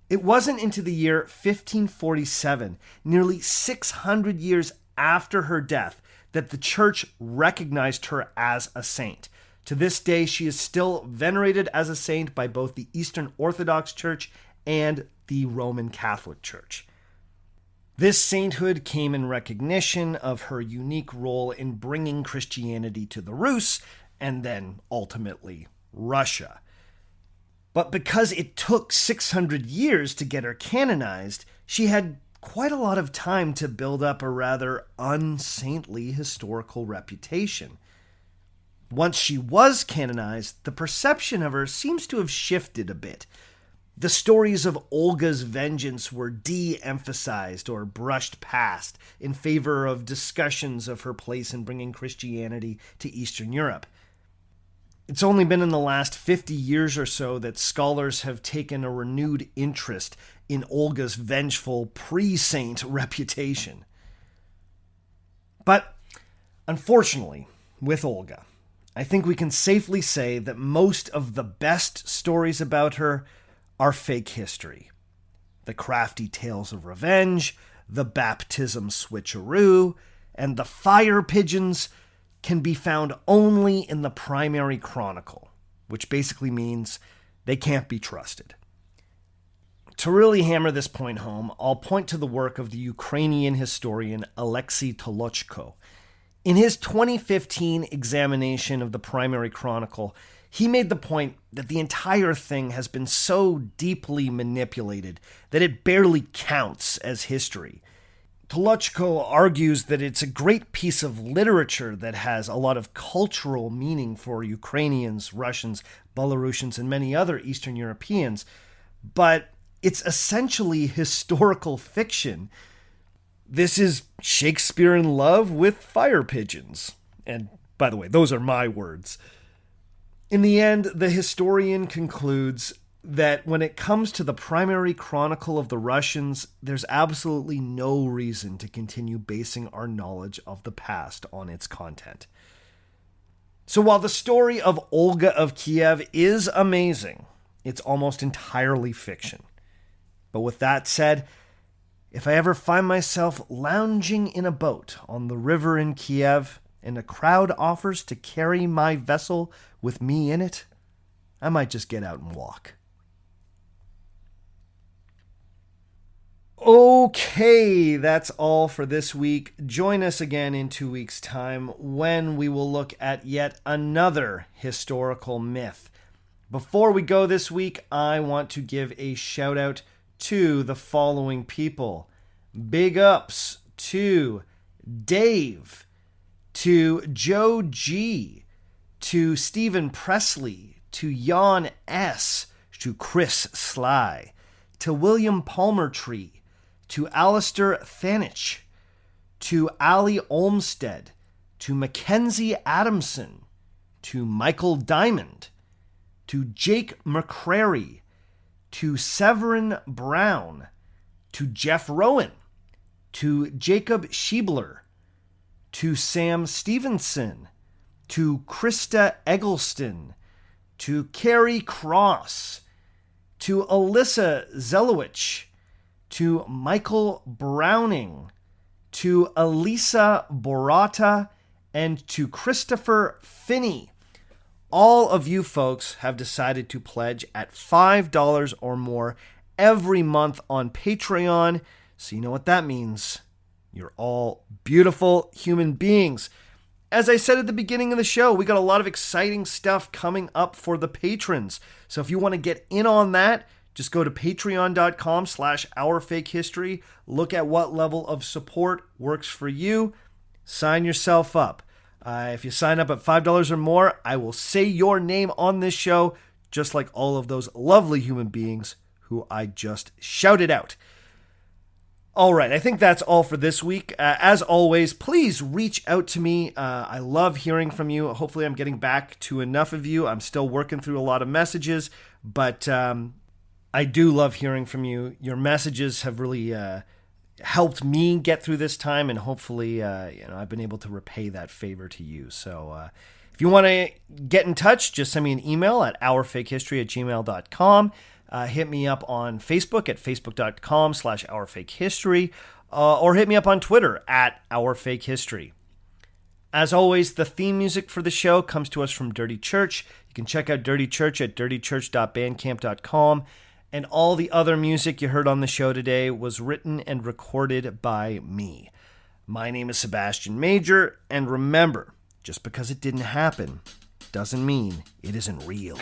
It wasn't into the year 1547, nearly 600 years after her death, that the church recognized her as a saint. To this day, she is still venerated as a saint by both the Eastern Orthodox Church and the Roman Catholic Church. This sainthood came in recognition of her unique role in bringing Christianity to the Rus and then ultimately Russia. But because it took 600 years to get her canonized, she had quite a lot of time to build up a rather unsaintly historical reputation. Once she was canonized, the perception of her seems to have shifted a bit. The stories of Olga's vengeance were de-emphasized or brushed past in favor of discussions of her place in bringing Christianity to Eastern Europe. It's only been in the last 50 years or so that scholars have taken a renewed interest in Olga's vengeful pre-saint reputation. But unfortunately, with Olga, I think we can safely say that most of the best stories about her are fake history. The crafty tales of revenge, the baptism switcheroo, and the fire pigeons can be found only in the primary chronicle, which basically means they can't be trusted. To really hammer this point home, I'll point to the work of the Ukrainian historian Alexei Tolochko. In his 2015 examination of the primary chronicle, he made the point that the entire thing has been so deeply manipulated that it barely counts as history. Tolochko argues that it's a great piece of literature that has a lot of cultural meaning for Ukrainians, Russians, Belarusians, and many other Eastern Europeans, but it's essentially historical fiction. This is Shakespeare in love with fire pigeons. And by the way, those are my words. In the end, the historian concludes that when it comes to the primary chronicle of the Russians, there's absolutely no reason to continue basing our knowledge of the past on its content. So while the story of Olga of Kyiv is amazing, it's almost entirely fiction. But with that said, if I ever find myself lounging in a boat on the river in Kyiv and a crowd offers to carry my vessel with me in it, I might just get out and walk. Okay, that's all for this week. Join us again in 2 weeks' time when we will look at yet another historical myth. Before we go this week, I want to give a shout out to the following people. Big ups to Dave, to Joe G, to Stephen Presley, to Jan S, to Chris Sly, to William Palmertree, to Alistair Thanich, to Ali Olmsted, to Mackenzie Adamson, to Michael Diamond, to Jake McCrary, to Severin Brown, to Jeff Rowan, to Jacob Schiebler, to Sam Stevenson, to Krista Eggleston, to Carrie Cross, to Alyssa Zelowich, to Michael Browning, to Elisa Borata, and to Christopher Finney. All of you folks have decided to pledge at $5 or more every month on Patreon, so you know what that means. You're all beautiful human beings. As I said at the beginning of the show, we got a lot of exciting stuff coming up for the patrons. So if you want to get in on that, just go to patreon.com/OurFakeHistory. Look at what level of support works for you. Sign yourself up. If you sign up at $5 or more, I will say your name on this show, just like all of those lovely human beings who I just shouted out. All right, I think that's all for this week. As always, please reach out to me. I love hearing from you. Hopefully I'm getting back to enough of you. I'm still working through a lot of messages, but I do love hearing from you. Your messages have really helped me get through this time, and hopefully I've been able to repay that favor to you. So if you want to get in touch, just send me an email at ourfakehistory@gmail.com. Hit me up on Facebook at facebook.com/ourfakehistory, or hit me up on Twitter at ourfakehistory. As always, the theme music for the show comes to us from Dirty Church. You can check out Dirty Church at dirtychurch.bandcamp.com. And all the other music you heard on the show today was written and recorded by me. My name is Sebastian Major, and remember, just because it didn't happen doesn't mean it isn't real.